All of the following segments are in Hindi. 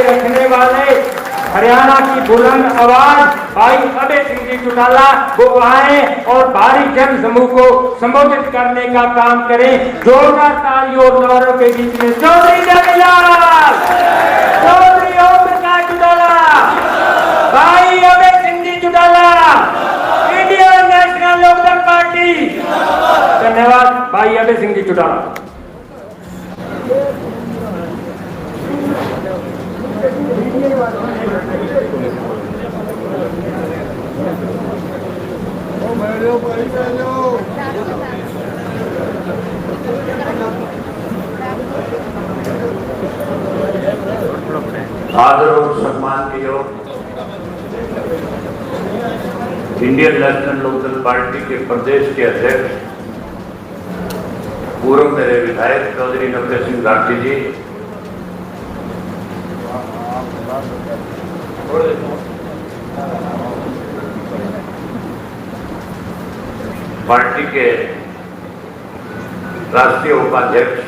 रखने वाले हरियाणा की बुलंद आवाज भाई अभय सिंह जी चौटाला वो आए और भारी जन समूह को संबोधित करने का काम करें। जोरदार तालियों और नारों के बीच में चौधरी जयलाल, चौधरी ओम प्रकाश चौटाला, भाई Abhay Singh ji Chautala, Indian National Lokdal party. धन्यवाद भाई अभय सिंह जी चौटाला। आदर और सम्मान के योग इंडियन नेशनल लोकदल पार्टी के प्रदेश के अध्यक्ष पूर्व मेरे विधायक चौधरी नवतेज सिंह राठी जी, पार्टी के राष्ट्रीय उपाध्यक्ष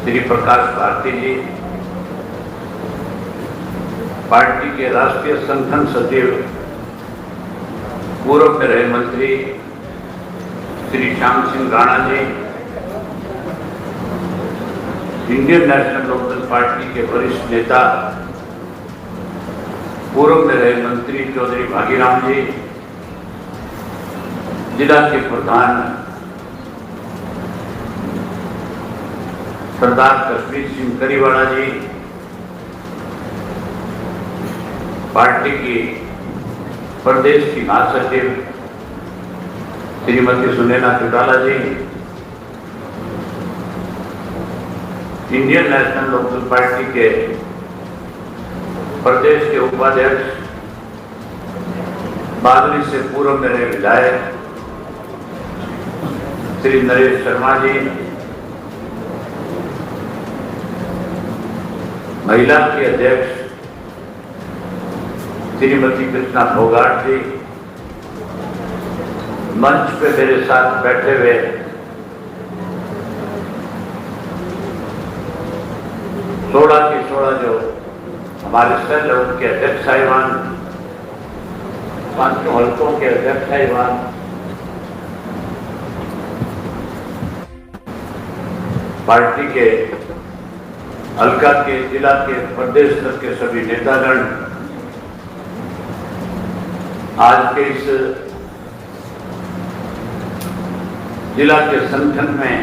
श्री प्रकाश भारती जी, पार्टी के राष्ट्रीय संगठन सचिव पूर्व में रहे मंत्री Shri Shyam Singh Rana ji, Indian National Lokdal party के वरिष्ठ नेता पूर्व में रहे मंत्री चौधरी भागीराम जी, जिला के प्रधान सरदार कश्मीर सिंह करीवाड़ा जी, पार्टी की प्रदेश की महासचिव श्रीमती सुनैना चौटाला जी, इंडियन नेशनल लोकदल पार्टी के प्रदेश के उपाध्यक्ष बादली से पूर्व में रहे विधायक श्री नरेश शर्मा जी, महिला की अध्यक्ष श्रीमती कृष्णा फोगाट जी, मंच पे मेरे साथ बैठे हुए 16 के 16 जो हमारे सेल है उनके अध्यक्ष साहिबान, 5 हल्कों के अध्यक्ष साहिबान, पार्टी के हल्का के, जिला के, प्रदेश स्तर के सभी नेतागण आज के इस जिला के संगठन में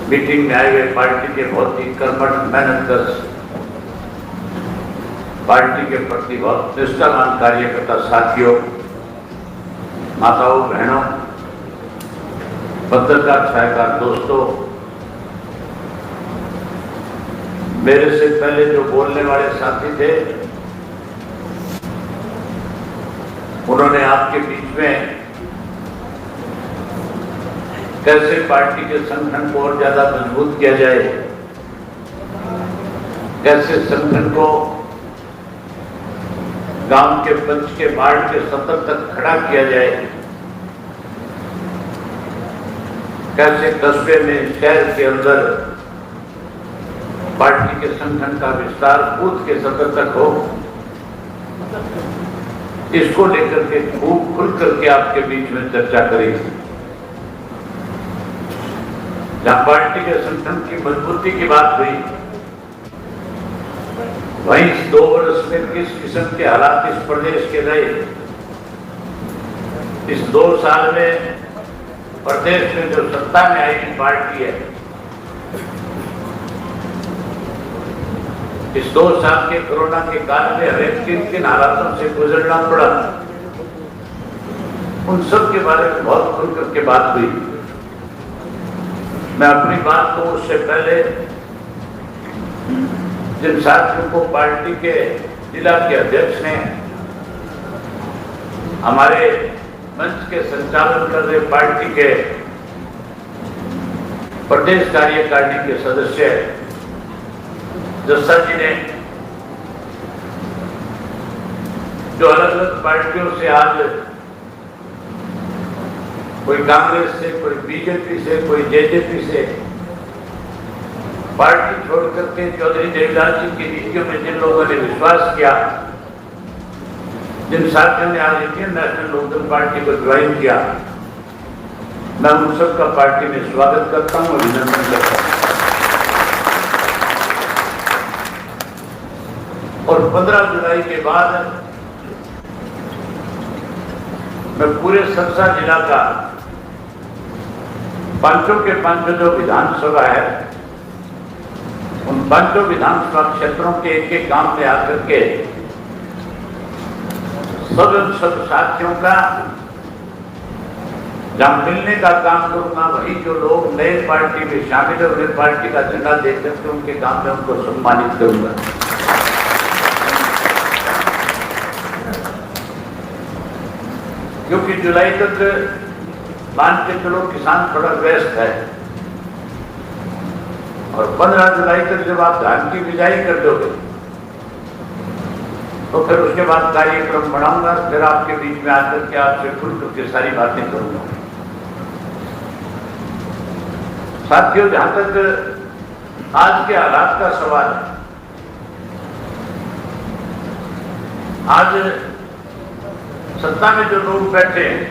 मीटिंग में आए हुए पार्टी के बहुत ही कर्मठ मेहनतकश, पार्टी के प्रति बहुत निष्ठावान कार्यकर्ता साथियों, माताओं, बहनों, पत्रकार छायाकार दोस्तों, मेरे से पहले जो बोलने वाले साथी थे उन्होंने आपके बीच में कैसे पार्टी के संगठन को और ज्यादा मजबूत किया जाए, कैसे संगठन को गांव के पंच के वार्ड के सतर तक खड़ा किया जाए, कैसे कस्बे में, शहर के अंदर पार्टी के संगठन का विस्तार बूथ के सतर तक हो, इसको लेकर के खूब खुल करके आपके बीच में चर्चा करी। जहां पार्टी के संगठन की मजबूती की बात हुई, वहीं इस 2 वर्ष में किस किस्म के हालात इस प्रदेश के रहे, इस 2 साल में प्रदेश में जो सत्ता में आई पार्टी है, इस 2 साल के कोरोना के काल में हमें किन हालातों से गुजरना पड़ा, उन सब के बारे में बहुत खुल करके बात हुई। मैं अपनी बात को उससे पहले जिन साथियों को पार्टी के जिला के अध्यक्ष ने, हमारे मंच के संचालन कर रहे पार्टी के प्रदेश कार्यकारिणी के सदस्य जस्सा जी ने, जो अलग अलग पार्टियों से आज कोई कांग्रेस से, कोई बीजेपी से, कोई जेजेपी से पार्टी छोड़ करके चौधरी देवदास जी की नीतियों में जिन लोगों ने विश्वास किया, जिन साथियों ने आज इंडियन नेशनल लोकदल पार्टी को ज्वाइन किया, मैं उन सबका पार्टी में स्वागत करता हूं, अभिनंदन करता हूं। और 15 जुलाई के बाद मैं पूरे सरसा जिला का पांचों के पांचों जो विधानसभा है, उन पांचों विधानसभा क्षेत्रों के एक एक गांव में आकर के सब साथियों का जहां मिलने का काम करूंगा, वही जो लोग नए पार्टी में शामिल है उन्हें पार्टी का झंडा देकर के उनके काम में उनको सम्मानित करूंगा। क्योंकि जुलाई तक मान के चलो किसान थोड़ा व्यस्त है, और 15 जुलाई तक जब आप धान की बिजाई कर दोगे तो फिर उसके बाद कार्यक्रम बढ़ाऊंगा, फिर आपके बीच में आकर के आपसे खुल करके सारी बातें करूंगा। साथियों, जहां तक आज के हालात का सवाल है, आज सत्ता में जो लोग बैठे हैं,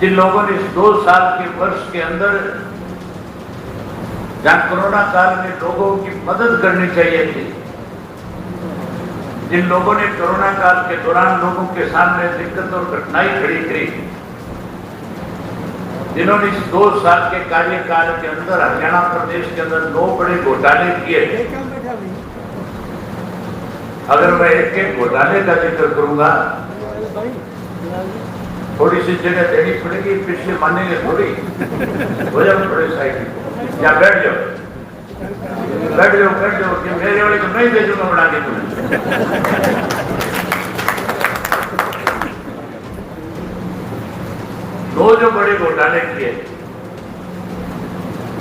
जिन लोगों ने इस 2 साल के वर्ष के अंदर जहां कोरोना काल में लोगों की मदद करनी चाहिए थी, जिन लोगों ने कोरोना काल के दौरान लोगों के सामने दिक्कत और कठिनाई खड़ी करी, जिन्होंने इस 2 साल के कार्यकाल के अंदर हरियाणा प्रदेश के अंदर 2 बड़े घोटाले किए, अगर मैं एक घोटाले का जिक्र करूंगा, थोड़ी सी जगह देनी पड़ेगी, पिछले मानेंगे थोड़ी, हो जाओ थोड़े साइड या बैठ जाओ कि मेरे वाले को नहीं भेजूंगा बना के तुम्हें। दो जो बड़े घोटाले किए,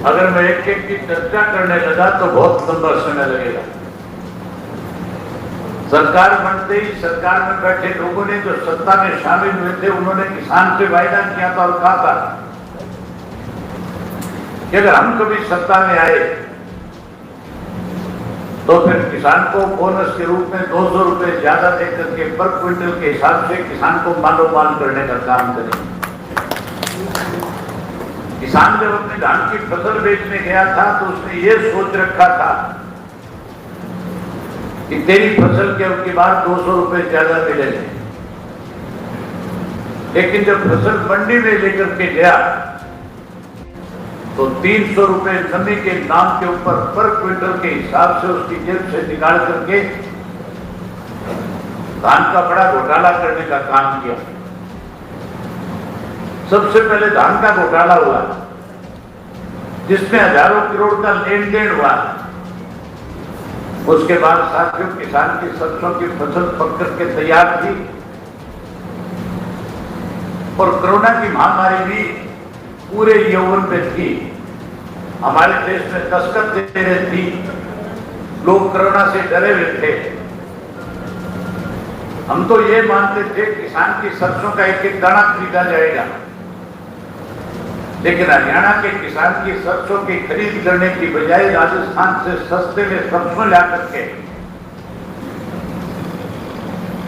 अगर मैं एक एक की चर्चा करने लगा तो बहुत लंबा समय लगेगा। सरकार बनते ही सरकार में बैठे लोगों ने जो सत्ता में शामिल हुए थे, उन्होंने किसान से वायदा किया था और कहा था कि अगर हम कभी सत्ता में आए तो फिर किसान को बोनस के रूप में 200 रुपए ज्यादा देकर के पर क्विंटल के हिसाब से किसान को मालोमाल करने का काम करें। किसान जब अपने धान की फसल बेचने गया था तो उसने ये सोच रखा था कि तेरी फसल के बाद 200 रुपए ज्यादा मिलेंगे, लेकिन जब फसल मंडी में लेकर के गया तो 300 रुपए नमी के नाम के ऊपर पर क्विंटल के हिसाब से उसकी जेब से निकाल करके धान का बड़ा घोटाला करने का काम किया। सबसे पहले धान का घोटाला हुआ, जिसमें हजारों करोड़ का लेन देन हुआ। उसके बाद साथियों, किसान की सरसों की फसल पक करके तैयार थी और कोरोना की महामारी भी पूरे यौवन पे थी। हमारे देश में दस्तक दे रही थी, लोग कोरोना से डरे हुए थे। हम तो ये मानते थे किसान की सरसों का एक एक दाना खरीदा जाएगा, लेकिन हरियाणा के किसान की सरसों की खरीद करने की बजाय राजस्थान से सस्ते में सरसों ला करके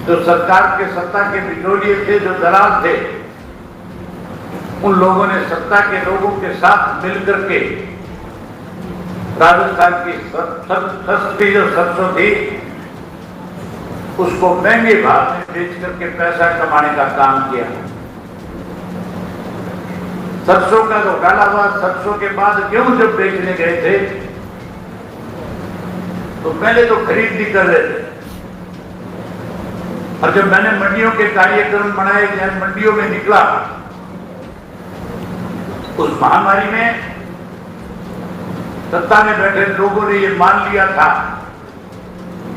जो सरकार के सत्ता के बिचौलिए थे, जो दलाल थे, उन लोगों ने सत्ता के लोगों के साथ मिलकर के राजस्थान की सस्ती जो सरसों थी उसको महंगे भाव में बेच करके पैसा कमाने का काम किया। सरसों का घोटाला हुआ। सरसों के बाद गेहूं जब बेचने गए थे तो पहले तो खरीद भी कर रहे थे, और जब मैंने मंडियों के कार्यक्रम बनाए, जब मंडियों में निकला, उस महामारी में सत्ता में बैठे लोगों ने ये मान लिया था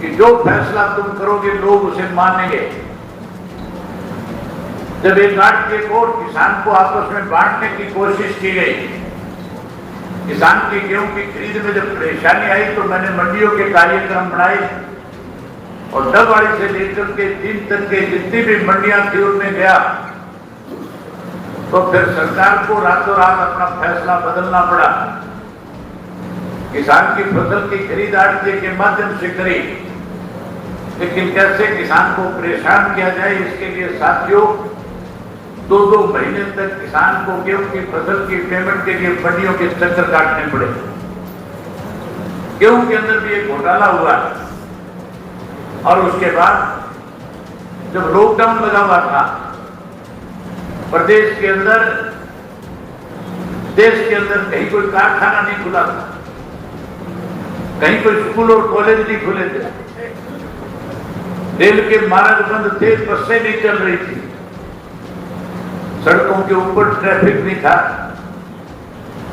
कि जो फैसला तुम करोगे लोग उसे मानेंगे। जब एक आठ के और किसान को आपस में बांटने की कोशिश की गई, किसान की गेहूं की खरीद में जब परेशानी आई तो मैंने मंडियों के कार्यक्रम बनाए और डबवाड़ी से लेकर के 3 तक के जितनी भी मंडियां थी उनमें गया। तो फिर सरकार को रातों रात अपना फैसला बदलना पड़ा किसान की फसल की खरीद आड़ती के माध्यम से करी, लेकिन कैसे किसान को परेशान किया जाए इसके लिए साथियों 2-2 महीने तक किसान को गेहूं की फसल की पेमेंट के लिए मंडियों के चक्कर काटने पड़े। गेहूं के अंदर भी एक घोटाला हुआ और उसके बाद जब लॉकडाउन लगा हुआ था प्रदेश के अंदर, देश के अंदर कहीं कोई कारखाना नहीं खुला था, कहीं कोई स्कूल और कॉलेज नहीं खुले थे, रेल के मार्ग बंद थे, बसें नहीं चल रही थी, सड़कों के ऊपर ट्रैफिक नहीं था,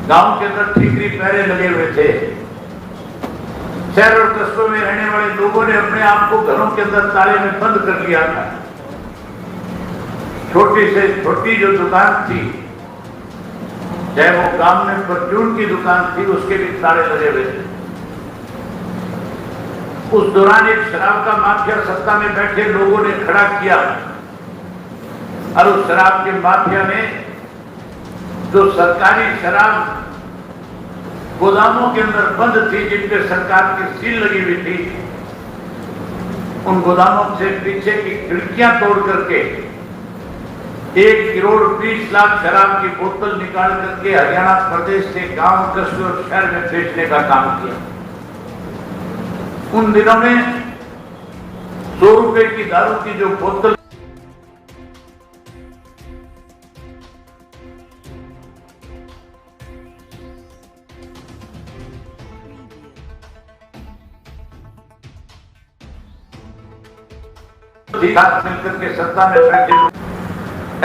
गांव के अंदर ठीकरी पहरे लगे हुए थे। शहर और कस्बों में रहने वाले लोगों ने अपने आप को घरों के अंदर ताले में बंद कर लिया था। छोटी से छोटी जो दुकान थी, चाहे वो गांव में परचून की दुकान थी, उसके भी ताले लगे हुए थे। उस दौरान एक शराब का माफिया सत्ता में बैठे लोगों ने खड़ा किया और उस शराब के माफिया ने जो सरकारी शराब गोदामों के अंदर बंद थी, जिन पे सरकार की सील लगी हुई थी, उन गोदामों से पीछे की खिड़कियां तोड़ करके 1 करोड़ 20 लाख शराब की बोतल निकाल करके हरियाणा प्रदेश के गांव, कस्बे और शहर में बेचने का काम किया। उन दिनों में 100 रुपए की दारू की जो बोतल मिलकर के सत्ता में बैठे,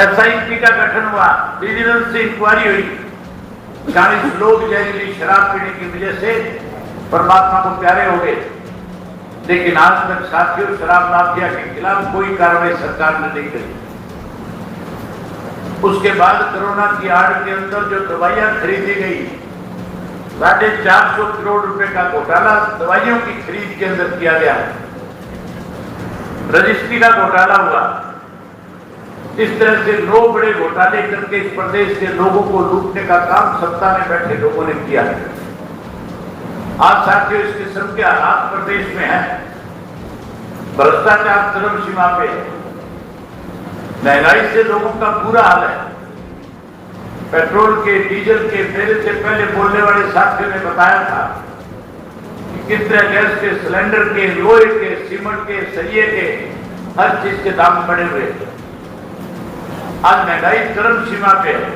SIT का गठन हुआ, विजिलेंस से इंक्वायरी हुई, 40 लोग जहरीली शराब पीने की वजह से परमात्मा को प्यारे हो गए। लेकिन आज तक साथियों शराब माफिया के खिलाफ कोई कार्रवाई सरकार ने नहीं करी। उसके बाद कोरोना की आड़ के अंदर जो दवाइयां खरीदी गई, 450 करोड़ रुपए का घोटाला दवाइयों की खरीद के अंदर किया गया। रजिस्ट्री का घोटाला हुआ। इस तरह से 9 बड़े घोटाले करके इस प्रदेश के लोगों को लूटने का काम सत्ता में बैठे लोगों ने किया। आज साथियों इस किस्म के हालात प्रदेश में है, भ्रष्टाचार चरम सीमा पे है, महंगाई से लोगों का बुरा हाल है। पेट्रोल के, डीजल के, मेरे से पहले बोलने वाले साथियों ने बताया था कि किस तरह गैस के सिलेंडर के, लोहे के, सीमेंट के, सरिये के, हर चीज के दाम बढ़े हुए। आज महंगाई चरम सीमा पे है,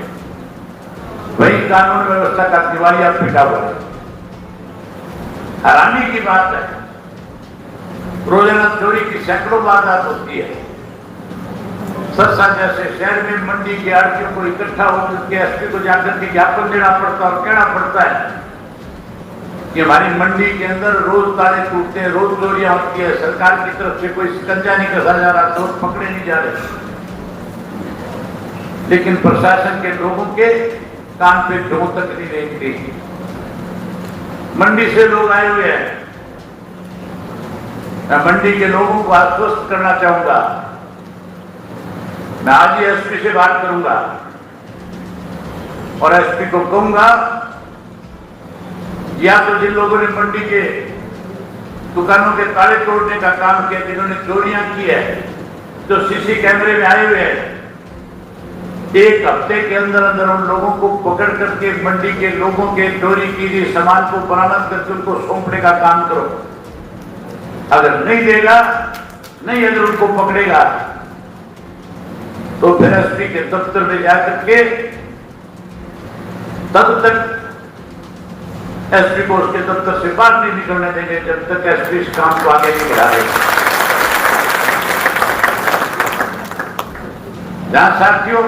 वही कानून व्यवस्था का दिवालिया पिटा हुआ है। हैरानी की बात है, रोजाना चोरी की सैकड़ों वारदात होती है। सरसा जैसे शहर में मंडी के आड़तियों को इकट्ठा होकर के एसपी को जाकर के ज्ञापन देना पड़ता और कहना पड़ता है कि हमारी मंडी के अंदर रोज ताले टूटते हैं, रोज चोरियां होती है, सरकार की तरफ से कोई शिकंजा नहीं कसा जा रहा, चोर पकड़े नहीं जा रहे। लेकिन प्रशासन के लोगों के कान पे जो तक नहीं रेंगती। मंडी से लोग आए हुए हैं, मैं मंडी के लोगों को आश्वस्त करना चाहूंगा। मैं आज ही एसपी से बात करूंगा और एसपी को कहूंगा या तो जिन लोगों ने मंडी के दुकानों के ताले तोड़ने का काम किया, जिन्होंने चोरियां की है, जो सीसी कैमरे में आए हुए हैं, 1 हफ्ते के अंदर अंदर उन लोगों को पकड़ करके मंडी के लोगों के चोरी की गई सामान को बरामद करके उनको सौंपने का काम करो। अगर नहीं देगा, नहीं अगर उनको पकड़ेगा तो फिर एसपी के दफ्तर में जाकर के तब तक एसपी को उसके दफ्तर से बाहर नहीं निकलने देंगे जब तक एसपी इस काम को आगे नहीं बढ़ा देगा। जहां साथियों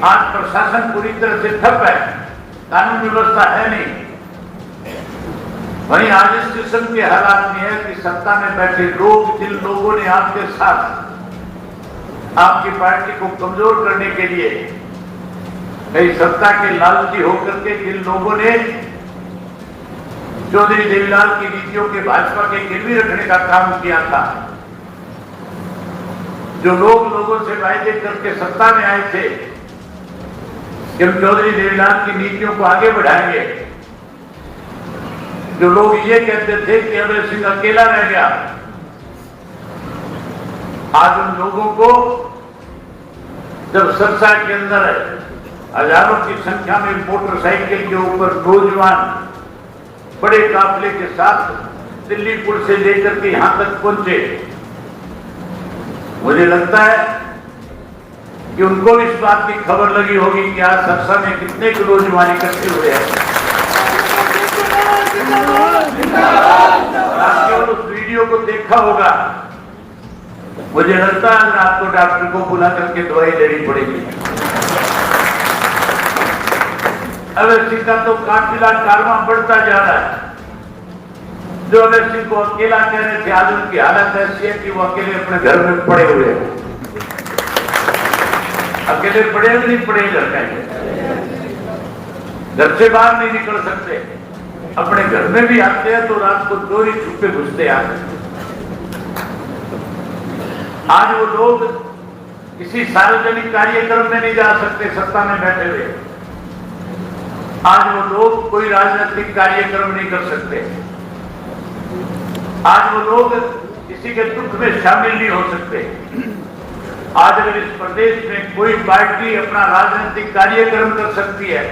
आज प्रशासन पूरी तरह से ठप है, कानून व्यवस्था है नहीं, वहीं आज इस किस्म के हालात में है कि सत्ता में बैठे लोग, जिन लोगों ने आपके साथ आपकी पार्टी को कमजोर करने के लिए कई सत्ता के लालची होकर के जिन लोगों ने चौधरी देवीलाल की नीतियों के भाजपा के गिरवी रखने का काम किया था, जो लोग लोगों से वायदे करके सत्ता में आए थे कि हम चौधरी देवीलाल की नीतियों को आगे बढ़ाएंगे, जो लोग ये कहते थे कि अभय सिंह अकेला रह गया, आज उन लोगों को जब सरसा के अंदर हजारों की संख्या में मोटरसाइकिल के ऊपर नौजवान बड़े काफिले के साथ दिल्ली पुल से लेकर के यहां तक पहुंचे, मुझे लगता है कि उनको इस बात की खबर लगी होगी कि आज सरसा में कितने नौजवान इकट्ठे हुए हैं। केवल उस वीडियो को देखा होगा, मुझे लगता है आपको डॉक्टर को बुला करके दवाई लेनी पड़ेगी। अभय सिंह का तो काफिला कारवां बढ़ता जा रहा है। जो अभय सिंह को अकेला कह रहे थे, आज उनकी हालत ऐसी है कि वो अकेले अपने घर में पड़े हुए हैं। अकेले पड़े नहीं पड़े घर में, घर से बाहर नहीं निकल सकते, अपने घर में भी आते हैं तो रात को चोरी छुपे घुसते आते। आज वो लोग किसी सार्वजनिक कार्यक्रम में नहीं जा सकते सत्ता में बैठे हुए। आज वो लोग कोई राजनीतिक कार्यक्रम नहीं कर सकते। आज वो लोग किसी के दुख में शामिल नहीं हो सकते। आज अगर इस प्रदेश में कोई पार्टी अपना राजनीतिक कार्यक्रम कर सकती है,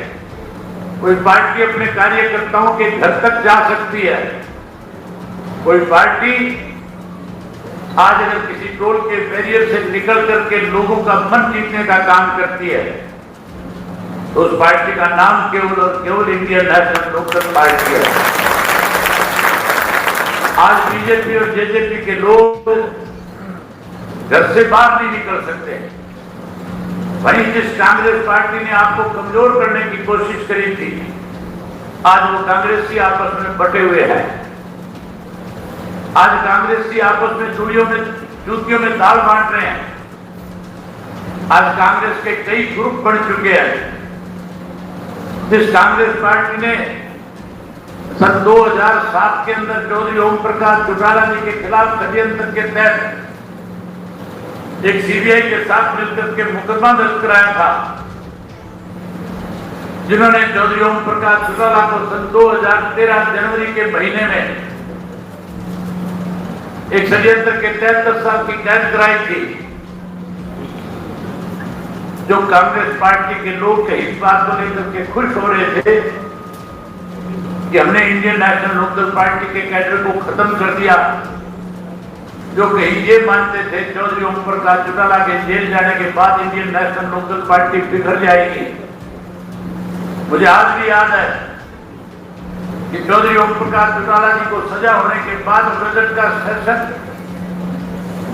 कोई पार्टी अपने कार्यकर्ताओं के घर तक जा सकती है, कोई पार्टी आज अगर किसी टोल के बैरियर से निकल करके लोगों का मन जीतने का काम करती है, तो उस पार्टी का नाम केवल और केवल इंडियन नेशनल लोकदल पार्टी है। आज बीजेपी और जेजेपी के लोग घर से बाहर नहीं निकल सकते। वहीं जिस कांग्रेस पार्टी ने आपको कमजोर करने की कोशिश करी थी, आज वो कांग्रेसी आपस में बटे हुए हैं। आज कांग्रेसी आपस में जूतियों में दाल बांट रहे हैं। आज कांग्रेस के कई ग्रुप बन चुके हैं। जिस कांग्रेस पार्टी ने सन 2007 के अंदर चौधरी ओम प्रकाश चौटाला जी के खिलाफ षड्यंत्र के तहत एक सीबीआई के साथ मिलकर के मुकदमा दर्ज कराया था, जिन्होंने चौधरी ओम प्रकाश चौटाला को सन 2013 जनवरी के महीने में एक षड्यंत्र के 73 साल की कैद कराई थी। जो कांग्रेस पार्टी के लोग इस बात को लेकर के खुश हो रहे थे कि हमने इंडियन नेशनल लोकदल पार्टी के कैडर को खत्म कर दिया, जो कहीं ये मानते थे चौधरी ओम प्रकाश चौटाला के जेल जाने के बाद इंडियन नेशनल लोकदल पार्टी बिखर जाएगी। मुझे आज भी याद है कि चौधरी ओम प्रकाश चौटाला जी को सजा होने के बाद बजट का सेशन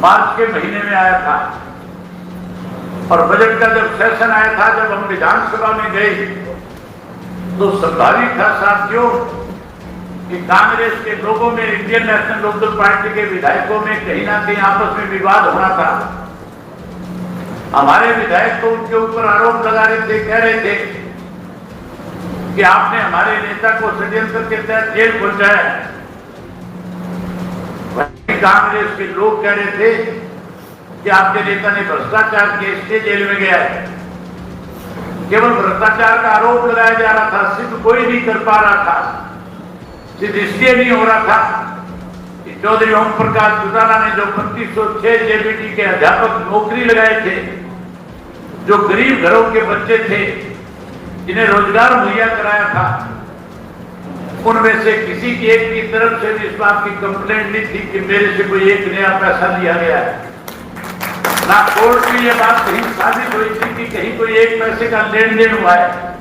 मार्च के महीने में आया था, और बजट का जब सेशन आया था, जब हम विधानसभा में गए, तो स्वाभाविक था साथियों कि कांग्रेस के लोगों में इंडियन नेशनल लोकदल पार्टी के विधायकों में कहीं ना कहीं आपस में विवाद होना था। हमारे विधायक तो उनके ऊपर आरोप लगा रहे थे, कह रहे थे कि आपने हमारे नेता को षड्यंत्र के तहत जेल पहुंचाया। वहीं कांग्रेस के लोग कह रहे थे कि आपके नेता ने भ्रष्टाचार के इसलिए जेल में गया है। केवल भ्रष्टाचार का आरोप लगाया जा रहा था, सिद्ध कोई नहीं कर पा रहा था। सिद्ध इसलिए नहीं हो रहा था कि चौधरी ओम प्रकाश चौटाला ने जो 2506 जेबीटी के अध्यापक नौकरी लगाए थे, जो गरीब घरों के बच्चे थे, जिन्हें रोजगार मुहैया कराया था, उनमें से किसी की एक की तरफ से भी इस बात की कंप्लेंट नहीं थी कि मेरे से कोई एक नया पैसा लिया गया है। ना कोर्ट में यह बात कहीं साबित हुई थी कि कहीं कोई एक पैसे का लेन देन हुआ है।